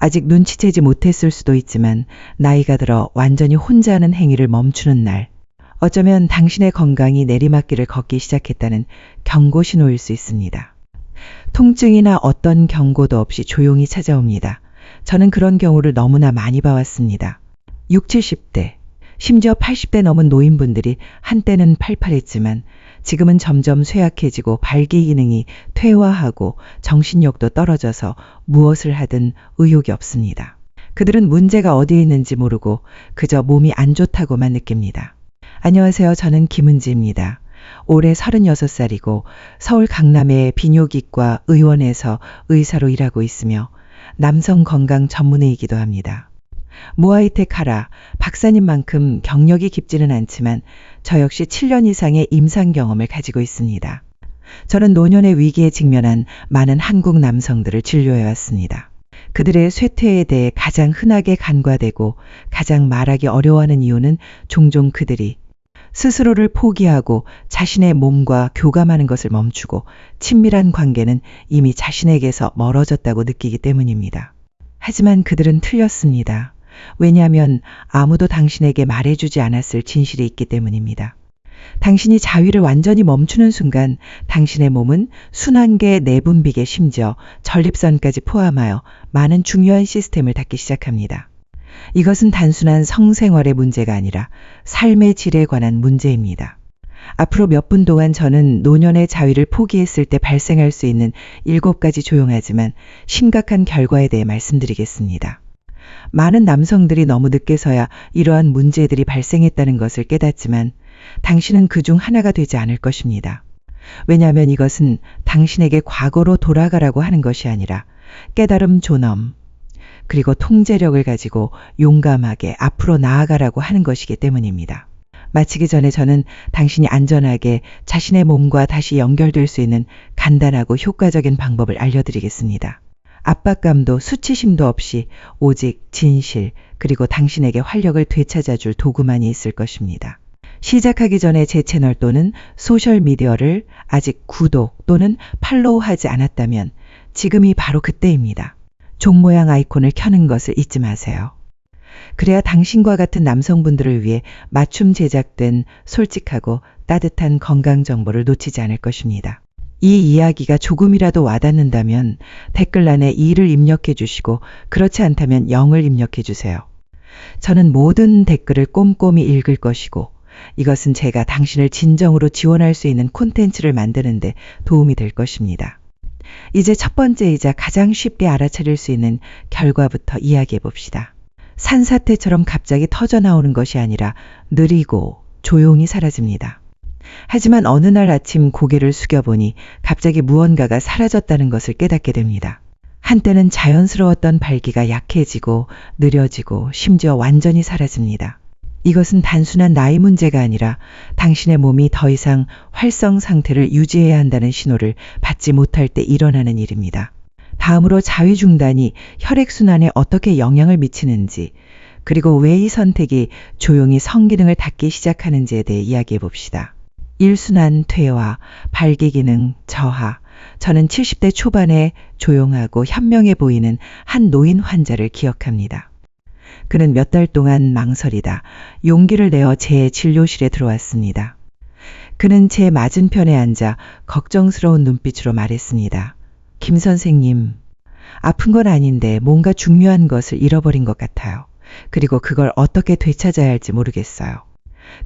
아직 눈치채지 못했을 수도 있지만 나이가 들어 완전히 혼자 하는 행위를 멈추는 날, 어쩌면 당신의 건강이 내리막길을 걷기 시작했다는 경고 신호일 수 있습니다. 통증이나 어떤 경고도 없이 조용히 찾아옵니다. 저는 그런 경우를 너무나 많이 봐왔습니다. 60, 70대, 심지어 80대 넘은 노인분들이 한때는 팔팔했지만 지금은 점점 쇠약해지고 발기 기능이 퇴화하고 정신력도 떨어져서 무엇을 하든 의욕이 없습니다. 그들은 문제가 어디에 있는지 모르고 그저 몸이 안 좋다고만 느낍니다. 안녕하세요. 저는 김은지입니다. 올해 36살이고 서울 강남의 비뇨기과 의원에서 의사로 일하고 있으며 남성 건강 전문의이기도 합니다. 모아이텍 하라 박사님만큼 경력이 깊지는 않지만 저 역시 7년 이상의 임상 경험을 가지고 있습니다. 저는 노년의 위기에 직면한 많은 한국 남성들을 진료해왔습니다. 그들의 쇠퇴에 대해 가장 흔하게 간과되고 가장 말하기 어려워하는 이유는 종종 그들이 스스로를 포기하고 자신의 몸과 교감하는 것을 멈추고 친밀한 관계는 이미 자신에게서 멀어졌다고 느끼기 때문입니다. 하지만 그들은 틀렸습니다. 왜냐하면 아무도 당신에게 말해주지 않았을 진실이 있기 때문입니다. 당신이 자위를 완전히 멈추는 순간 당신의 몸은 순환계 내분비계 심지어 전립선까지 포함하여 많은 중요한 시스템을 닫기 시작합니다. 이것은 단순한 성생활의 문제가 아니라 삶의 질에 관한 문제입니다. 앞으로 몇 분 동안 저는 노년의 자위를 포기했을 때 발생할 수 있는 7가지 조용하지만 심각한 결과에 대해 말씀드리겠습니다. 많은 남성들이 너무 늦게서야 이러한 문제들이 발생했다는 것을 깨닫지만 당신은 그 중 하나가 되지 않을 것입니다. 왜냐하면 이것은 당신에게 과거로 돌아가라고 하는 것이 아니라 깨달음 존엄, 그리고 통제력을 가지고 용감하게 앞으로 나아가라고 하는 것이기 때문입니다. 마치기 전에 저는 당신이 안전하게 자신의 몸과 다시 연결될 수 있는 간단하고 효과적인 방법을 알려드리겠습니다. 압박감도 수치심도 없이 오직 진실 그리고 당신에게 활력을 되찾아줄 도구만이 있을 것입니다. 시작하기 전에 제 채널 또는 소셜미디어를 아직 구독 또는 팔로우하지 않았다면 지금이 바로 그때입니다. 종 모양 아이콘을 켜는 것을 잊지 마세요. 그래야 당신과 같은 남성분들을 위해 맞춤 제작된 솔직하고 따뜻한 건강 정보를 놓치지 않을 것입니다. 이 이야기가 조금이라도 와닿는다면 댓글란에 2를 입력해 주시고 그렇지 않다면 0을 입력해 주세요. 저는 모든 댓글을 꼼꼼히 읽을 것이고 이것은 제가 당신을 진정으로 지원할 수 있는 콘텐츠를 만드는 데 도움이 될 것입니다. 이제 첫 번째이자 가장 쉽게 알아차릴 수 있는 결과부터 이야기해 봅시다. 산사태처럼 갑자기 터져나오는 것이 아니라 느리고 조용히 사라집니다. 하지만 어느 날 아침 고개를 숙여보니 갑자기 무언가가 사라졌다는 것을 깨닫게 됩니다. 한때는 자연스러웠던 발기가 약해지고 느려지고 심지어 완전히 사라집니다. 이것은 단순한 나이 문제가 아니라 당신의 몸이 더 이상 활성 상태를 유지해야 한다는 신호를 받지 못할 때 일어나는 일입니다. 다음으로 자위 중단이 혈액순환에 어떻게 영향을 미치는지, 그리고 왜 이 선택이 조용히 성기능을 닫기 시작하는지에 대해 이야기해 봅시다. 1순환 퇴화, 발기 기능 저하. 저는 70대 초반에 조용하고 현명해 보이는 한 노인 환자를 기억합니다. 그는 몇 달 동안 망설이다 용기를 내어 제 진료실에 들어왔습니다. 그는 제 맞은편에 앉아 걱정스러운 눈빛으로 말했습니다. 김 선생님, 아픈 건 아닌데 뭔가 중요한 것을 잃어버린 것 같아요. 그리고 그걸 어떻게 되찾아야 할지 모르겠어요.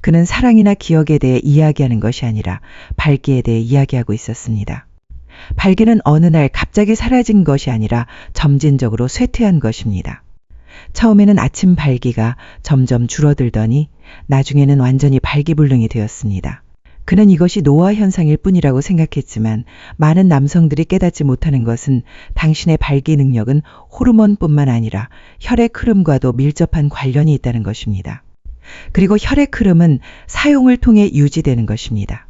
그는 사랑이나 기억에 대해 이야기하는 것이 아니라 발기에 대해 이야기하고 있었습니다. 발기는 어느 날 갑자기 사라진 것이 아니라 점진적으로 쇠퇴한 것입니다. 처음에는 아침 발기가 점점 줄어들더니 나중에는 완전히 발기불능이 되었습니다. 그는 이것이 노화 현상일 뿐이라고 생각했지만 많은 남성들이 깨닫지 못하는 것은 당신의 발기 능력은 호르몬뿐만 아니라 혈액 흐름과도 밀접한 관련이 있다는 것입니다. 그리고 혈액 흐름은 사용을 통해 유지되는 것입니다.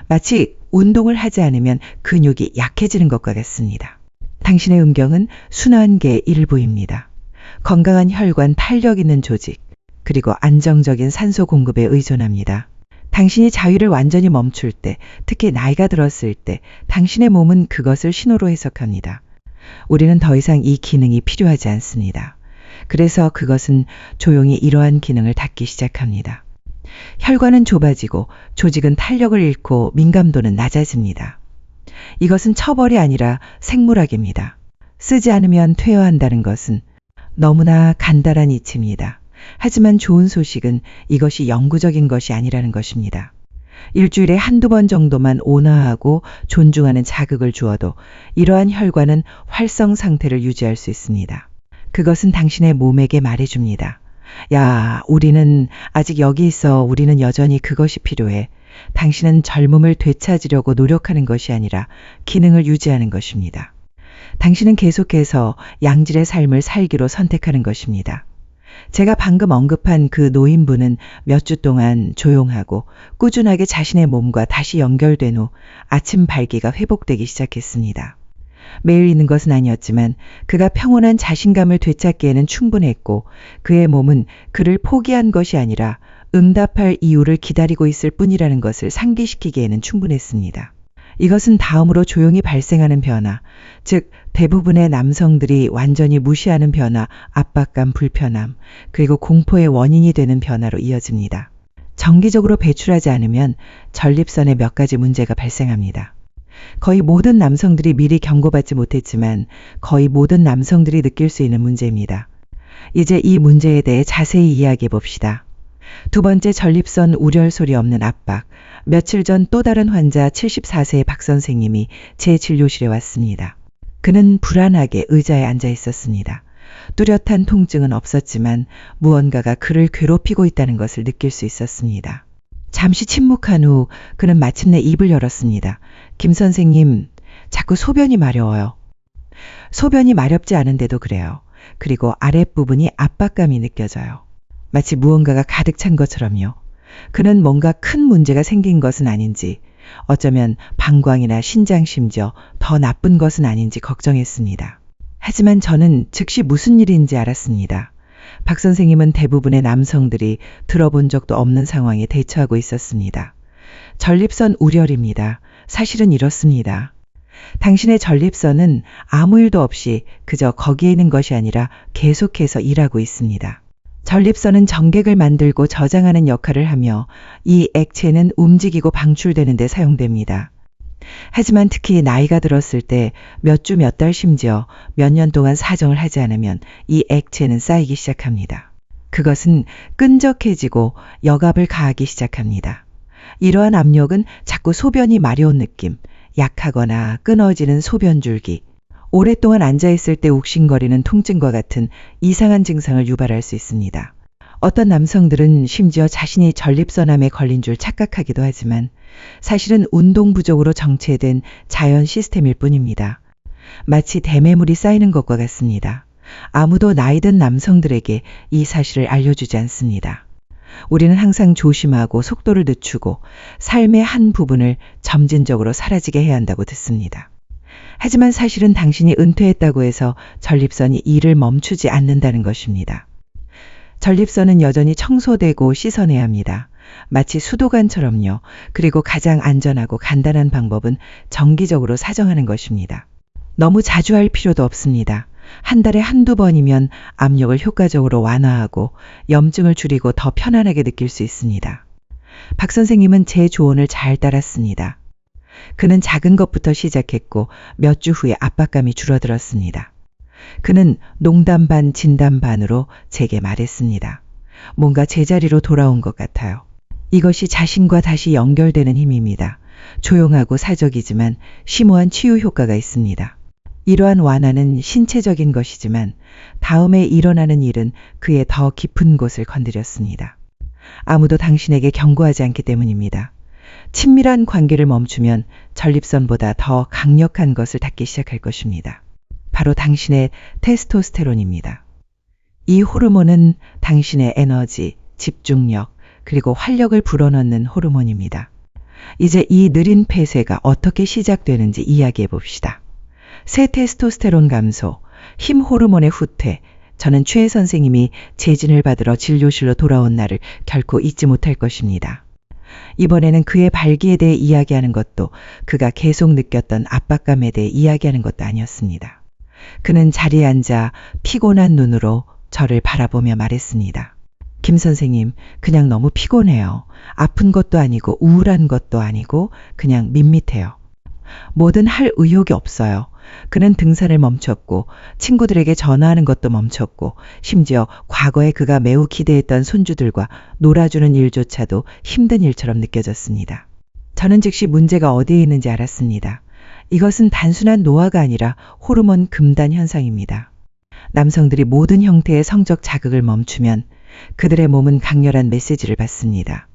마치 운동을 하지 않으면 근육이 약해지는 것과 같습니다. 당신의 음경은 순환계의 일부입니다. 건강한 혈관, 탄력 있는 조직, 그리고 안정적인 산소 공급에 의존합니다. 당신이 자위를 완전히 멈출 때, 특히 나이가 들었을 때 당신의 몸은 그것을 신호로 해석합니다. 우리는 더 이상 이 기능이 필요하지 않습니다. 그래서 그것은 조용히 이러한 기능을 닫기 시작합니다. 혈관은 좁아지고 조직은 탄력을 잃고 민감도는 낮아집니다. 이것은 처벌이 아니라 생물학입니다. 쓰지 않으면 퇴화한다는 것은 너무나 간단한 이치입니다. 하지만 좋은 소식은 이것이 영구적인 것이 아니라는 것입니다. 일주일에 한두 번 정도만 온화하고 존중하는 자극을 주어도 이러한 혈관은 활성 상태를 유지할 수 있습니다. 그것은 당신의 몸에게 말해줍니다. 야, 우리는 아직 여기 있어. 우리는 여전히 그것이 필요해. 당신은 젊음을 되찾으려고 노력하는 것이 아니라 기능을 유지하는 것입니다. 당신은 계속해서 양질의 삶을 살기로 선택하는 것입니다. 제가 방금 언급한 그 노인분은 몇 주 동안 조용하고 꾸준하게 자신의 몸과 다시 연결된 후 아침 발기가 회복되기 시작했습니다. 매일 있는 것은 아니었지만 그가 평온한 자신감을 되찾기에는 충분했고 그의 몸은 그를 포기한 것이 아니라 응답할 이유를 기다리고 있을 뿐이라는 것을 상기시키기에는 충분했습니다. 이것은 다음으로 조용히 발생하는 변화, 즉 대부분의 남성들이 완전히 무시하는 변화, 압박감, 불편함, 그리고 공포의 원인이 되는 변화로 이어집니다. 정기적으로 배출하지 않으면 전립선에 몇 가지 문제가 발생합니다. 거의 모든 남성들이 미리 경고받지 못했지만 거의 모든 남성들이 느낄 수 있는 문제입니다. 이제 이 문제에 대해 자세히 이야기해 봅시다. 두 번째, 전립선 우려할 소리 없는 압박. 며칠 전 또 다른 환자 74세의 박 선생님이 제 진료실에 왔습니다. 그는 불안하게 의자에 앉아 있었습니다. 뚜렷한 통증은 없었지만 무언가가 그를 괴롭히고 있다는 것을 느낄 수 있었습니다. 잠시 침묵한 후 그는 마침내 입을 열었습니다. 김 선생님, 자꾸 소변이 마려워요. 소변이 마렵지 않은데도 그래요. 그리고 아랫부분이 압박감이 느껴져요. 마치 무언가가 가득 찬 것처럼요. 그는 뭔가 큰 문제가 생긴 것은 아닌지, 어쩌면 방광이나 신장, 심지어 더 나쁜 것은 아닌지 걱정했습니다. 하지만 저는 즉시 무슨 일인지 알았습니다. 박 선생님은 대부분의 남성들이 들어본 적도 없는 상황에 대처하고 있었습니다. 전립선 우려입니다. 사실은 이렇습니다. 당신의 전립선은 아무 일도 없이 그저 거기에 있는 것이 아니라 계속해서 일하고 있습니다. 전립선은 정객을 만들고 저장하는 역할을 하며 이 액체는 움직이고 방출되는 데 사용됩니다. 하지만 특히 나이가 들었을 때 몇 주, 몇 달, 심지어 몇 년 동안 사정을 하지 않으면 이 액체는 쌓이기 시작합니다. 그것은 끈적해지고 역압을 가하기 시작합니다. 이러한 압력은 자꾸 소변이 마려운 느낌, 약하거나 끊어지는 소변줄기, 오랫동안 앉아있을 때 욱신거리는 통증과 같은 이상한 증상을 유발할 수 있습니다. 어떤 남성들은 심지어 자신이 전립선암에 걸린 줄 착각하기도 하지만 사실은 운동 부족으로 정체된 자연 시스템일 뿐입니다. 마치 대매물이 쌓이는 것과 같습니다. 아무도 나이든 남성들에게 이 사실을 알려주지 않습니다. 우리는 항상 조심하고 속도를 늦추고 삶의 한 부분을 점진적으로 사라지게 해야 한다고 듣습니다. 하지만 사실은 당신이 은퇴했다고 해서 전립선이 일을 멈추지 않는다는 것입니다. 전립선은 여전히 청소되고 씻어내야 합니다. 마치 수도관처럼요. 그리고 가장 안전하고 간단한 방법은 정기적으로 사정하는 것입니다. 너무 자주 할 필요도 없습니다. 한 달에 한두 번이면 압력을 효과적으로 완화하고 염증을 줄이고 더 편안하게 느낄 수 있습니다. 박 선생님은 제 조언을 잘 따랐습니다. 그는 작은 것부터 시작했고 몇 주 후에 압박감이 줄어들었습니다. 그는 농담 반 진담 반으로 제게 말했습니다. 뭔가 제자리로 돌아온 것 같아요. 이것이 자신과 다시 연결되는 힘입니다. 조용하고 사적이지만 심오한 치유 효과가 있습니다. 이러한 완화는 신체적인 것이지만 다음에 일어나는 일은 그의 더 깊은 곳을 건드렸습니다. 아무도 당신에게 경고하지 않기 때문입니다. 친밀한 관계를 멈추면 전립선보다 더 강력한 것을 닫기 시작할 것입니다. 바로 당신의 테스토스테론입니다. 이 호르몬은 당신의 에너지, 집중력, 그리고 활력을 불어넣는 호르몬입니다. 이제 이 느린 폐쇄가 어떻게 시작되는지 이야기해 봅시다. 새 테스토스테론 감소, 힘 호르몬의 후퇴. 저는 최 선생님이 재진을 받으러 진료실로 돌아온 날을 결코 잊지 못할 것입니다. 이번에는 그의 발기에 대해 이야기하는 것도 그가 계속 느꼈던 압박감에 대해 이야기하는 것도 아니었습니다. 그는 자리에 앉아 피곤한 눈으로 저를 바라보며 말했습니다. 김 선생님, 그냥 너무 피곤해요. 아픈 것도 아니고 우울한 것도 아니고 그냥 밋밋해요. 뭐든 할 의욕이 없어요. 그는 등산을 멈췄고 친구들에게 전화하는 것도 멈췄고 심지어 과거에 그가 매우 기대했던 손주들과 놀아주는 일조차도 힘든 일처럼 느껴졌습니다. 저는 즉시 문제가 어디에 있는지 알았습니다. 이것은 단순한 노화가 아니라 호르몬 금단 현상입니다. 남성들이 모든 형태의 성적 자극을 멈추면 그들의 몸은 강렬한 메시지를 받습니다.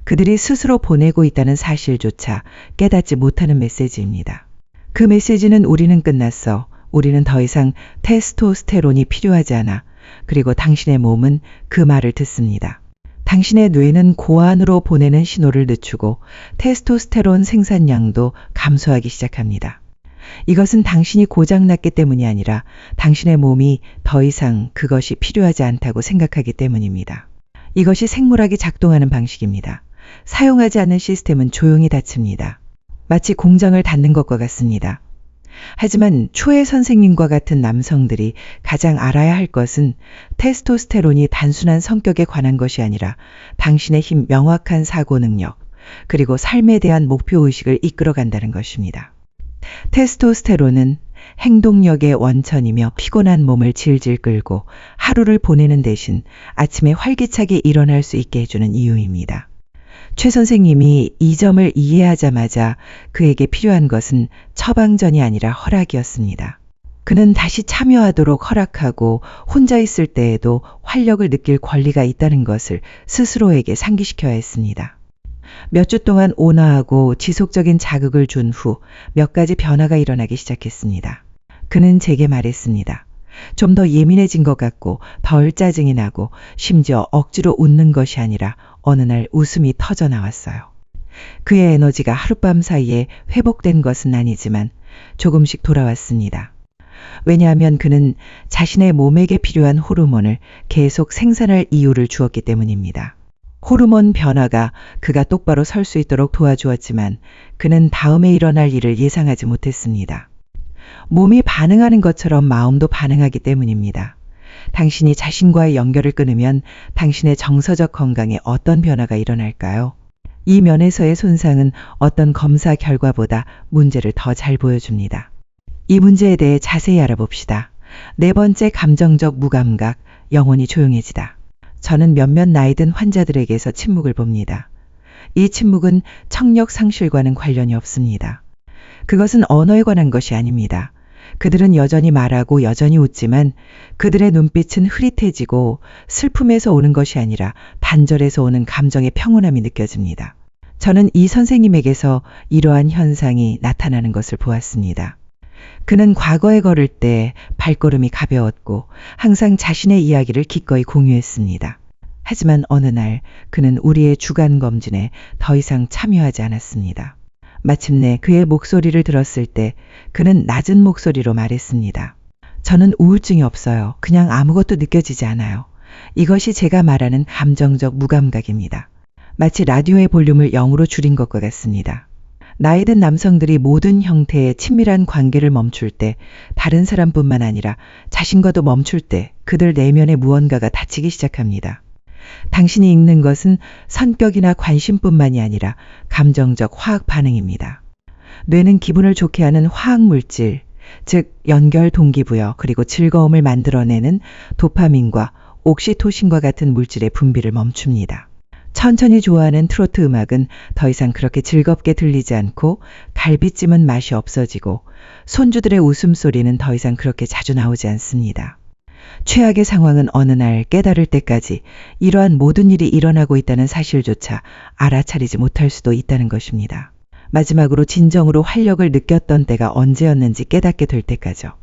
그들이 스스로 보내고 있다는 사실조차 깨닫지 못하는 메시지입니다. 그 메시지는 우리는 끝났어. 우리는 더 이상 테스토스테론이 필요하지 않아. 그리고 당신의 몸은 그 말을 듣습니다. 당신의 뇌는 고안으로 보내는 신호를 늦추고 테스토스테론 생산량도 감소하기 시작합니다. 이것은 당신이 고장났기 때문이 아니라 당신의 몸이 더 이상 그것이 필요하지 않다고 생각하기 때문입니다. 이것이 생물학이 작동하는 방식입니다. 사용하지 않는 시스템은 조용히 닫힙니다. 마치 공장을 닫는 것과 같습니다. 하지만 초의 선생님과 같은 남성들이 가장 알아야 할 것은 테스토스테론이 단순한 성격에 관한 것이 아니라 당신의 힘, 명확한 사고 능력, 그리고 삶에 대한 목표의식을 이끌어간다는 것입니다. 테스토스테론은 행동력의 원천이며 피곤한 몸을 질질 끌고 하루를 보내는 대신 아침에 활기차게 일어날 수 있게 해주는 이유입니다. 최 선생님이 이 점을 이해하자마자 그에게 필요한 것은 처방전이 아니라 허락이었습니다. 그는 다시 참여하도록 허락하고 혼자 있을 때에도 활력을 느낄 권리가 있다는 것을 스스로에게 상기시켜야 했습니다. 몇 주 동안 온화하고 지속적인 자극을 준 후 몇 가지 변화가 일어나기 시작했습니다. 그는 제게 말했습니다. 좀 더 예민해진 것 같고 덜 짜증이 나고 심지어 억지로 웃는 것이 아니라 어느 날 웃음이 터져 나왔어요. 그의 에너지가 하룻밤 사이에 회복된 것은 아니지만 조금씩 돌아왔습니다. 왜냐하면 그는 자신의 몸에게 필요한 호르몬을 계속 생산할 이유를 주었기 때문입니다. 호르몬 변화가 그가 똑바로 설 수 있도록 도와주었지만 그는 다음에 일어날 일을 예상하지 못했습니다. 몸이 반응하는 것처럼 마음도 반응하기 때문입니다. 당신이 자신과의 연결을 끊으면 당신의 정서적 건강에 어떤 변화가 일어날까요? 이 면에서의 손상은 어떤 검사 결과보다 문제를 더 잘 보여줍니다. 이 문제에 대해 자세히 알아봅시다. 네 번째, 감정적 무감각, 영혼이 조용해지다. 저는 몇몇 나이 든 환자들에게서 침묵을 봅니다. 이 침묵은 청력 상실과는 관련이 없습니다. 그것은 언어에 관한 것이 아닙니다. 그들은 여전히 말하고 여전히 웃지만 그들의 눈빛은 흐릿해지고 슬픔에서 오는 것이 아니라 단절에서 오는 감정의 평온함이 느껴집니다. 저는 이 선생님에게서 이러한 현상이 나타나는 것을 보았습니다. 그는 과거에 걸을 때 발걸음이 가벼웠고 항상 자신의 이야기를 기꺼이 공유했습니다. 하지만 어느 날 그는 우리의 주간 검진에 더 이상 참여하지 않았습니다. 마침내 그의 목소리를 들었을 때 그는 낮은 목소리로 말했습니다. 저는 우울증이 없어요. 그냥 아무것도 느껴지지 않아요. 이것이 제가 말하는 감정적 무감각입니다. 마치 라디오의 볼륨을 0으로 줄인 것과 같습니다. 나이 든 남성들이 모든 형태의 친밀한 관계를 멈출 때 다른 사람뿐만 아니라 자신과도 멈출 때 그들 내면의 무언가가 닫히기 시작합니다. 당신이 읽는 것은 성격이나 관심뿐만이 아니라 감정적 화학 반응입니다. 뇌는 기분을 좋게 하는 화학물질, 즉 연결 동기부여 그리고 즐거움을 만들어내는 도파민과 옥시토신과 같은 물질의 분비를 멈춥니다. 천천히 좋아하는 트로트 음악은 더 이상 그렇게 즐겁게 들리지 않고 갈비찜은 맛이 없어지고 손주들의 웃음소리는 더 이상 그렇게 자주 나오지 않습니다. 최악의 상황은 어느 날 깨달을 때까지 이러한 모든 일이 일어나고 있다는 사실조차 알아차리지 못할 수도 있다는 것입니다. 마지막으로 진정으로 활력을 느꼈던 때가 언제였는지 깨닫게 될 때까지요.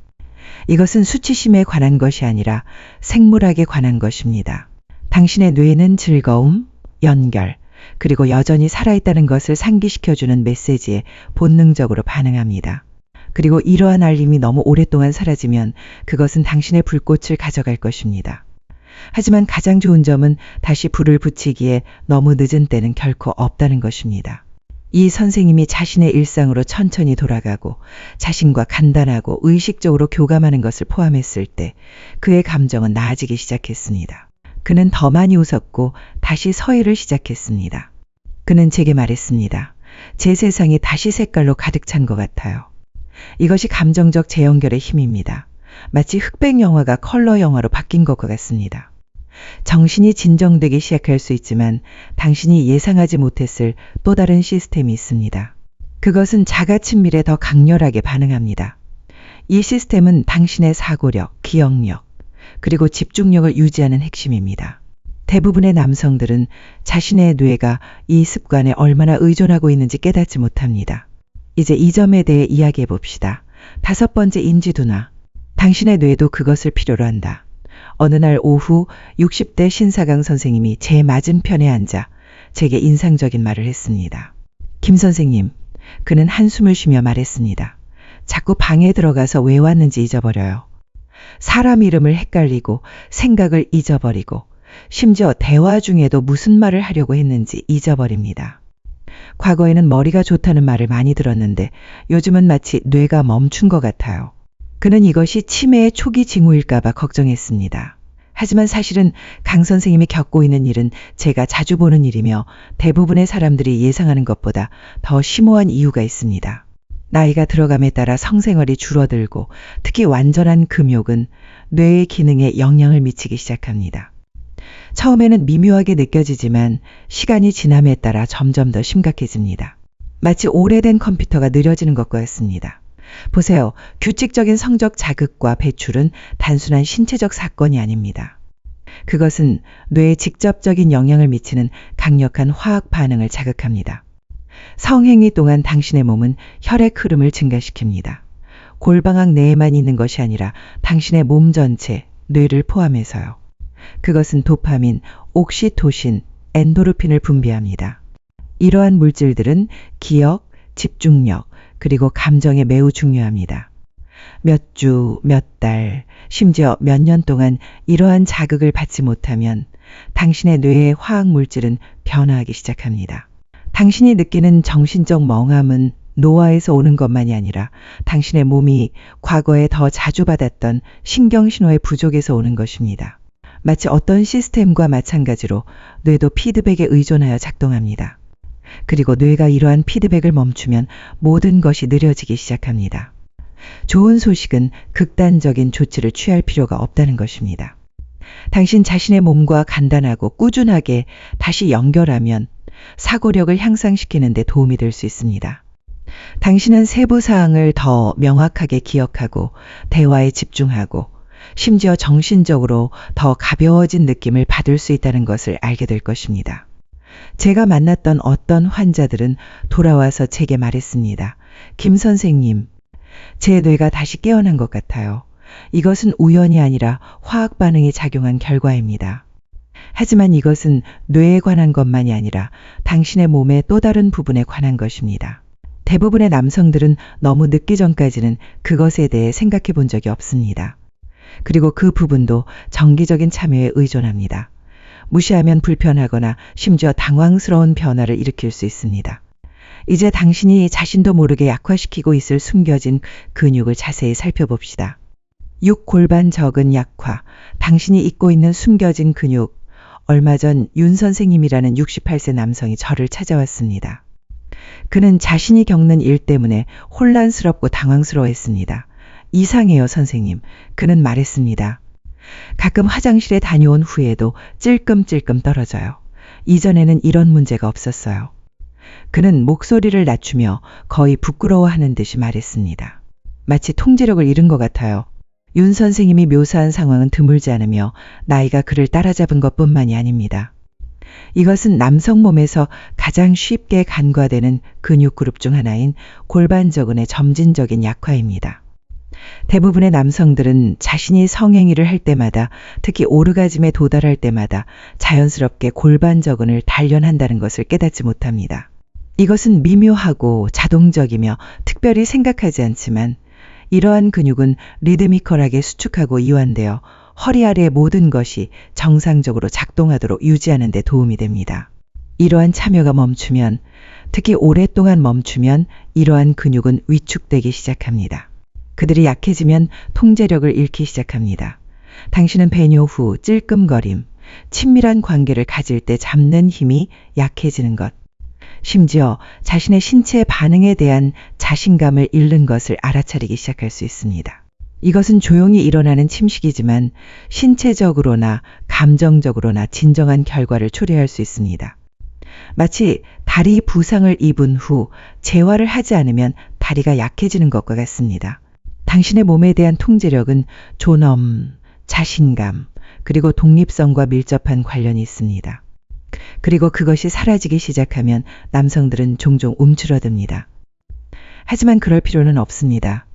이것은 수치심에 관한 것이 아니라 생물학에 관한 것입니다. 당신의 뇌는 즐거움, 연결, 그리고 여전히 살아있다는 것을 상기시켜주는 메시지에 본능적으로 반응합니다. 그리고 이러한 알림이 너무 오랫동안 사라지면 그것은 당신의 불꽃을 가져갈 것입니다. 하지만 가장 좋은 점은 다시 불을 붙이기에 너무 늦은 때는 결코 없다는 것입니다. 이 선생님이 자신의 일상으로 천천히 돌아가고 자신과 간단하고 의식적으로 교감하는 것을 포함했을 때 그의 감정은 나아지기 시작했습니다. 그는 더 많이 웃었고 다시 서예를 시작했습니다. 그는 제게 말했습니다. 제 세상이 다시 색깔로 가득 찬 것 같아요. 이것이 감정적 재연결의 힘입니다. 마치 흑백 영화가 컬러 영화로 바뀐 것과 같습니다. 정신이 진정되기 시작할 수 있지만 당신이 예상하지 못했을 또 다른 시스템이 있습니다. 그것은 자가 친밀에 더 강렬하게 반응합니다. 이 시스템은 당신의 사고력, 기억력, 그리고 집중력을 유지하는 핵심입니다. 대부분의 남성들은 자신의 뇌가 이 습관에 얼마나 의존하고 있는지 깨닫지 못합니다. 이제 이 점에 대해 이야기해 봅시다. 5번째 인지둔화. 당신의 뇌도 그것을 필요로 한다. 어느 날 오후 60대 신사강 선생님이 제 맞은편에 앉아 제게 인상적인 말을 했습니다. 김 선생님, 그는 한숨을 쉬며 말했습니다. 자꾸 방에 들어가서 왜 왔는지 잊어버려요. 사람 이름을 헷갈리고 생각을 잊어버리고 심지어 대화 중에도 무슨 말을 하려고 했는지 잊어버립니다. 과거에는 머리가 좋다는 말을 많이 들었는데 요즘은 마치 뇌가 멈춘 것 같아요. 그는 이것이 치매의 초기 징후일까봐 걱정했습니다. 하지만 사실은 강 선생님이 겪고 있는 일은 제가 자주 보는 일이며 대부분의 사람들이 예상하는 것보다 더 심오한 이유가 있습니다. 나이가 들어감에 따라 성생활이 줄어들고 특히 완전한 금욕은 뇌의 기능에 영향을 미치기 시작합니다. 처음에는 미묘하게 느껴지지만 시간이 지남에 따라 점점 더 심각해집니다. 마치 오래된 컴퓨터가 느려지는 것과 같습니다. 보세요. 규칙적인 성적 자극과 배출은 단순한 신체적 사건이 아닙니다. 그것은 뇌에 직접적인 영향을 미치는 강력한 화학 반응을 자극합니다. 성행위 동안 당신의 몸은 혈액 흐름을 증가시킵니다. 골방악 내에만 있는 것이 아니라 당신의 몸 전체, 뇌를 포함해서요. 그것은 도파민, 옥시토신, 엔도르핀을 분비합니다. 이러한 물질들은 기억, 집중력, 그리고 감정에 매우 중요합니다. 몇 주, 몇 달, 심지어 몇 년 동안 이러한 자극을 받지 못하면 당신의 뇌의 화학 물질은 변화하기 시작합니다. 당신이 느끼는 정신적 멍함은 노화에서 오는 것만이 아니라 당신의 몸이 과거에 더 자주 받았던 신경신호의 부족에서 오는 것입니다. 마치 어떤 시스템과 마찬가지로 뇌도 피드백에 의존하여 작동합니다. 그리고 뇌가 이러한 피드백을 멈추면 모든 것이 느려지기 시작합니다. 좋은 소식은 극단적인 조치를 취할 필요가 없다는 것입니다. 당신 자신의 몸과 간단하고 꾸준하게 다시 연결하면 사고력을 향상시키는 데 도움이 될 수 있습니다. 당신은 세부 사항을 더 명확하게 기억하고 대화에 집중하고 심지어 정신적으로 더 가벼워진 느낌을 받을 수 있다는 것을 알게 될 것입니다. 제가 만났던 어떤 환자들은 돌아와서 제게 말했습니다. 김 선생님, 제 뇌가 다시 깨어난 것 같아요. 이것은 우연이 아니라 화학 반응이 작용한 결과입니다. 하지만 이것은 뇌에 관한 것만이 아니라 당신의 몸의 또 다른 부분에 관한 것입니다. 대부분의 남성들은 너무 늦기 전까지는 그것에 대해 생각해 본 적이 없습니다. 그리고 그 부분도 정기적인 참여에 의존합니다. 무시하면 불편하거나 심지어 당황스러운 변화를 일으킬 수 있습니다. 이제 당신이 자신도 모르게 약화시키고 있을 숨겨진 근육을 자세히 살펴봅시다. 6골반 적은 약화, 당신이 잊고 있는 숨겨진 근육. 얼마 전 윤 선생님이라는 68세 남성이 저를 찾아왔습니다. 그는 자신이 겪는 일 때문에 혼란스럽고 당황스러워했습니다. 이상해요, 선생님. 그는 말했습니다. 가끔 화장실에 다녀온 후에도 찔끔찔끔 떨어져요. 이전에는 이런 문제가 없었어요. 그는 목소리를 낮추며 거의 부끄러워하는 듯이 말했습니다. 마치 통제력을 잃은 것 같아요. 윤 선생님이 묘사한 상황은 드물지 않으며 나이가 그를 따라잡은 것뿐만이 아닙니다. 이것은 남성 몸에서 가장 쉽게 간과되는 근육 그룹 중 하나인 골반저근의 점진적인 약화입니다. 대부분의 남성들은 자신이 성행위를 할 때마다, 특히 오르가즘에 도달할 때마다 자연스럽게 골반저근을 단련한다는 것을 깨닫지 못합니다. 이것은 미묘하고 자동적이며 특별히 생각하지 않지만 이러한 근육은 리드미컬하게 수축하고 이완되어 허리 아래의 모든 것이 정상적으로 작동하도록 유지하는 데 도움이 됩니다. 이러한 참여가 멈추면, 특히 오랫동안 멈추면 이러한 근육은 위축되기 시작합니다. 그들이 약해지면 통제력을 잃기 시작합니다. 당신은 배뇨 후 찔끔거림, 친밀한 관계를 가질 때 잡는 힘이 약해지는 것, 심지어 자신의 신체 반응에 대한 자신감을 잃는 것을 알아차리기 시작할 수 있습니다. 이것은 조용히 일어나는 침식이지만 신체적으로나 감정적으로나 진정한 결과를 초래할 수 있습니다. 마치 다리 부상을 입은 후 재활을 하지 않으면 다리가 약해지는 것과 같습니다. 당신의 몸에 대한 통제력은 존엄, 자신감, 그리고 독립성과 밀접한 관련이 있습니다. 그리고 그것이 사라지기 시작하면 남성들은 종종 움츠러듭니다. 하지만 그럴 필요는 없습니다.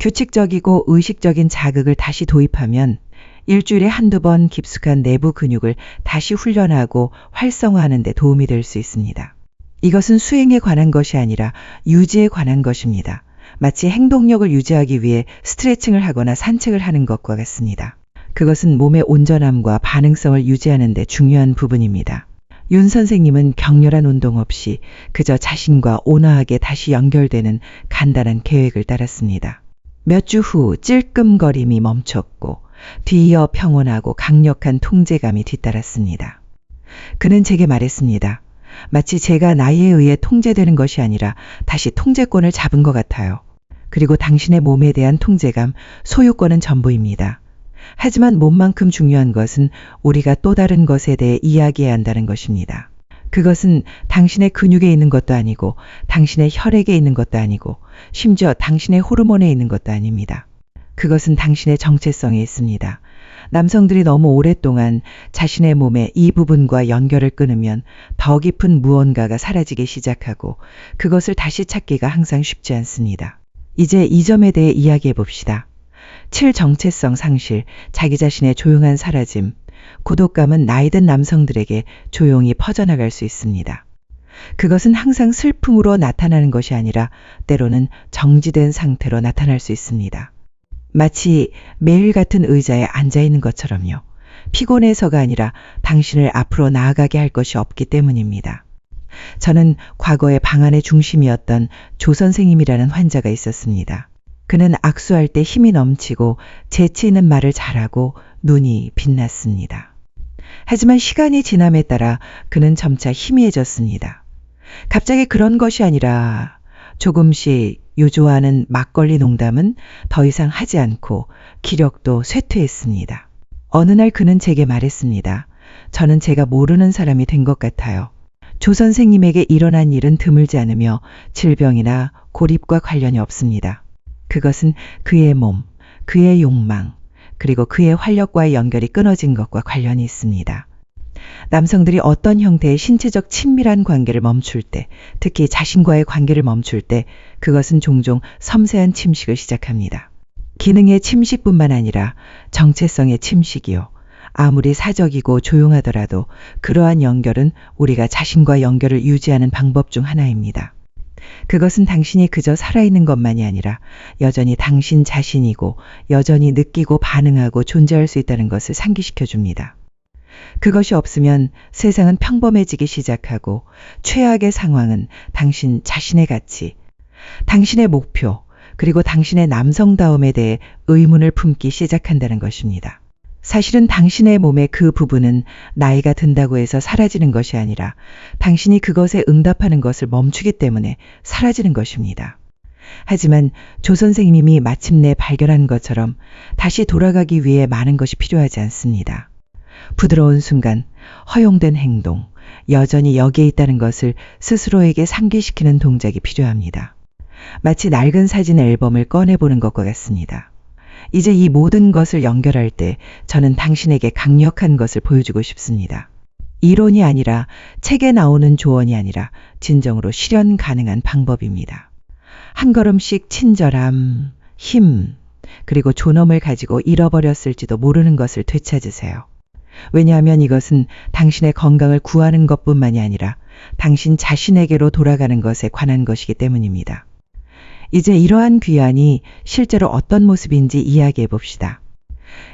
규칙적이고 의식적인 자극을 다시 도입하면 일주일에 한두 번 깊숙한 내부 근육을 다시 훈련하고 활성화하는 데 도움이 될 수 있습니다. 이것은 수행에 관한 것이 아니라 유지에 관한 것입니다. 마치 행동력을 유지하기 위해 스트레칭을 하거나 산책을 하는 것과 같습니다. 그것은 몸의 온전함과 반응성을 유지하는 데 중요한 부분입니다. 윤 선생님은 격렬한 운동 없이 그저 자신과 온화하게 다시 연결되는 간단한 계획을 따랐습니다. 몇 주 후 찔끔거림이 멈췄고 뒤이어 평온하고 강력한 통제감이 뒤따랐습니다. 그는 제게 말했습니다. 마치 제가 나이에 의해 통제되는 것이 아니라 다시 통제권을 잡은 것 같아요. 그리고 당신의 몸에 대한 통제감, 소유권은 전부입니다. 하지만 몸만큼 중요한 것은 우리가 또 다른 것에 대해 이야기해야 한다는 것입니다. 그것은 당신의 근육에 있는 것도 아니고 당신의 혈액에 있는 것도 아니고 심지어 당신의 호르몬에 있는 것도 아닙니다. 그것은 당신의 정체성에 있습니다. 남성들이 너무 오랫동안 자신의 몸의 이 부분과 연결을 끊으면 더 깊은 무언가가 사라지기 시작하고 그것을 다시 찾기가 항상 쉽지 않습니다. 이제 이 점에 대해 이야기해 봅시다. 7. 정체성 상실, 자기 자신의 조용한 사라짐. 고독감은 나이든 남성들에게 조용히 퍼져나갈 수 있습니다. 그것은 항상 슬픔으로 나타나는 것이 아니라 때로는 정지된 상태로 나타날 수 있습니다. 마치 매일 같은 의자에 앉아 있는 것처럼요. 피곤해서가 아니라 당신을 앞으로 나아가게 할 것이 없기 때문입니다. 저는 과거의 방안의 중심이었던 조 선생님이라는 환자가 있었습니다. 그는 악수할 때 힘이 넘치고 재치 있는 말을 잘하고 눈이 빛났습니다. 하지만 시간이 지남에 따라 그는 점차 희미해졌습니다. 갑자기 그런 것이 아니라 조금씩 요조하는 막걸리 농담은 더 이상 하지 않고 기력도 쇠퇴했습니다. 어느 날 그는 제게 말했습니다. 저는 제가 모르는 사람이 된 것 같아요. 조 선생님에게 일어난 일은 드물지 않으며 질병이나 고립과 관련이 없습니다. 그것은 그의 몸, 그의 욕망, 그리고 그의 활력과의 연결이 끊어진 것과 관련이 있습니다. 남성들이 어떤 형태의 신체적 친밀한 관계를 멈출 때, 특히 자신과의 관계를 멈출 때 그것은 종종 섬세한 침식을 시작합니다. 기능의 침식뿐만 아니라 정체성의 침식이요. 아무리 사적이고 조용하더라도 그러한 연결은 우리가 자신과 연결을 유지하는 방법 중 하나입니다. 그것은 당신이 그저 살아있는 것만이 아니라 여전히 당신 자신이고 여전히 느끼고 반응하고 존재할 수 있다는 것을 상기시켜 줍니다. 그것이 없으면 세상은 평범해지기 시작하고 최악의 상황은 당신 자신의 가치, 당신의 목표, 그리고 당신의 남성다움에 대해 의문을 품기 시작한다는 것입니다. 사실은 당신의 몸의 그 부분은 나이가 든다고 해서 사라지는 것이 아니라 당신이 그것에 응답하는 것을 멈추기 때문에 사라지는 것입니다. 하지만 조 선생님이 마침내 발견한 것처럼 다시 돌아가기 위해 많은 것이 필요하지 않습니다. 부드러운 순간, 허용된 행동, 여전히 여기에 있다는 것을 스스로에게 상기시키는 동작이 필요합니다. 마치 낡은 사진 앨범을 꺼내보는 것과 같습니다. 이제 이 모든 것을 연결할 때 저는 당신에게 강력한 것을 보여주고 싶습니다. 이론이 아니라 책에 나오는 조언이 아니라 진정으로 실현 가능한 방법입니다. 한 걸음씩 친절함, 힘, 그리고 존엄을 가지고 잃어버렸을지도 모르는 것을 되찾으세요. 왜냐하면 이것은 당신의 건강을 구하는 것뿐만이 아니라 당신 자신에게로 돌아가는 것에 관한 것이기 때문입니다. 이제 이러한 귀환이 실제로 어떤 모습인지 이야기해 봅시다.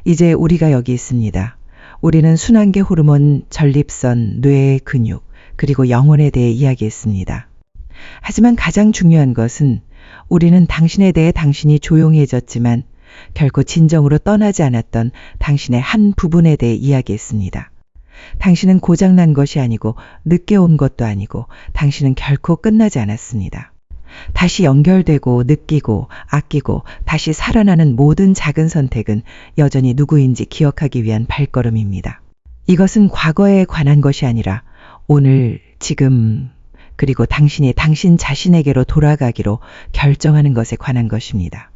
이제 우리가 여기 있습니다. 우리는 순환계 호르몬, 전립선, 뇌의 근육, 그리고 영혼에 대해 이야기했습니다. 하지만 가장 중요한 것은 우리는 당신에 대해 당신이 조용해졌지만 결코 진정으로 떠나지 않았던 당신의 한 부분에 대해 이야기했습니다. 당신은 고장난 것이 아니고 늦게 온 것도 아니고 당신은 결코 끝나지 않았습니다. 다시 연결되고 느끼고 아끼고 다시 살아나는 모든 작은 선택은 여전히 누구인지 기억하기 위한 발걸음입니다. 이것은 과거에 관한 것이 아니라 오늘, 지금, 그리고 당신이 당신 자신에게로 돌아가기로 결정하는 것에 관한 것입니다.